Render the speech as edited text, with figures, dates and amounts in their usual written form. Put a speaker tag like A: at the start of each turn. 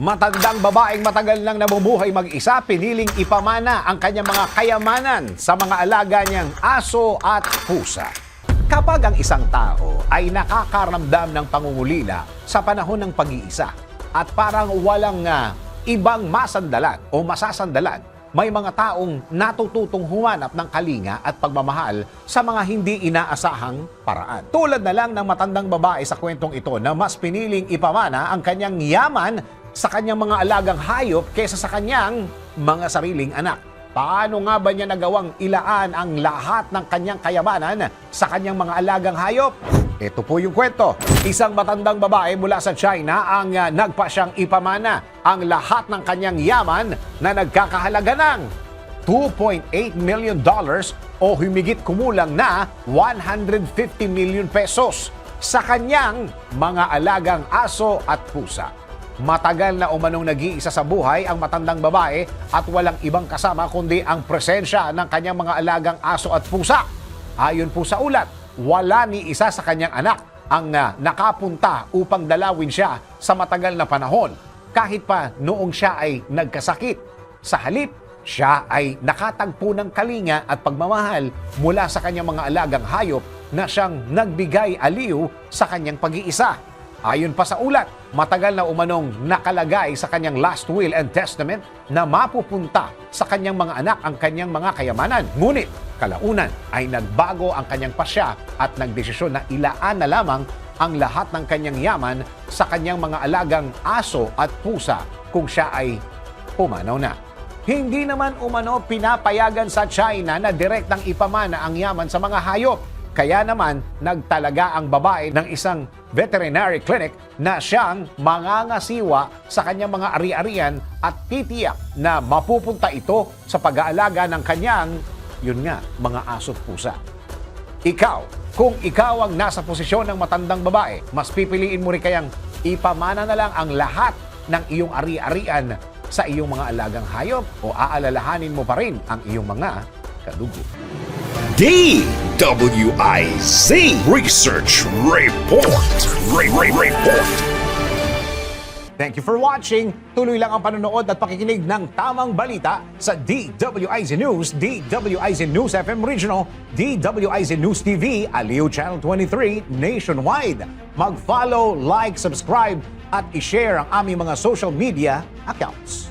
A: Matandang babaeng matagal nang nabubuhay mag-isa, piniling ipamana ang kanyang mga kayamanan sa mga alaga niyang aso at pusa. Kapag ang isang tao ay nakakaramdam ng pangungulila sa panahon ng pag-iisa at parang walang ibang masandalan o masasandalan, may mga taong natututong humanap ng kalinga at pagmamahal sa mga hindi inaasahang paraan. Tulad na lang ng matandang babae sa kwentong ito na mas piniling ipamana ang kanyang yaman sa kanyang mga alagang hayop kaysa sa kanyang mga sariling anak. Paano nga ba niya nagawang ilaan ang lahat ng kanyang kayamanan sa kanyang mga alagang hayop? Ito po yung kwento. Isang matandang babae mula sa China ang nagpa siyang ipamana ang lahat ng kanyang yaman na nagkakahalaga ng $2.8 million o humigit kumulang na 150 million pesos sa kanyang mga alagang aso at pusa. Matagal na umanong nag-iisa sa buhay ang matandang babae at walang ibang kasama kundi ang presensya ng kanyang mga alagang aso at pusa. Ayon po sa ulat, wala ni isa sa kanyang anak ang nakapunta upang dalawin siya sa matagal na panahon kahit pa noong siya ay nagkasakit. Sa halip, siya ay nakatagpo ng kalinga at pagmamahal mula sa kanyang mga alagang hayop na siyang nagbigay aliw sa kanyang pag-iisa. Ayon pa sa ulat, matagal na umanong nakalagay sa kanyang last will and testament na mapupunta sa kanyang mga anak ang kanyang mga kayamanan. Ngunit, kalaunan ay nagbago ang kanyang pasya at nagdesisyon na ilaan na lamang ang lahat ng kanyang yaman sa kanyang mga alagang aso at pusa kung siya ay pumanaw na. Hindi naman umano pinapayagan sa China na direktang ipamana ang yaman sa mga hayop. Kaya naman, nagtalaga ang babae ng isang veterinary clinic na siyang mangangasiwa sa kanyang mga ari-arian at titiyak na mapupunta ito sa pag-aalaga ng kanyang, yun nga, mga aso't pusa. Ikaw, kung ikaw ang nasa posisyon ng matandang babae, mas pipiliin mo rin kayang ipamana na lang ang lahat ng iyong ari-arian sa iyong mga alagang hayop o aalalahanin mo pa rin ang iyong mga kadugo.
B: DWIZ Research Report. Report.
A: Thank you for watching. Tuloy lang ang panonood at pakikinig ng tamang balita sa DWIZ News, DWIZ News FM Regional, DWIZ News TV, Aliw Channel 23 nationwide. Mag-follow, like, subscribe at i-share ang aming mga social media accounts.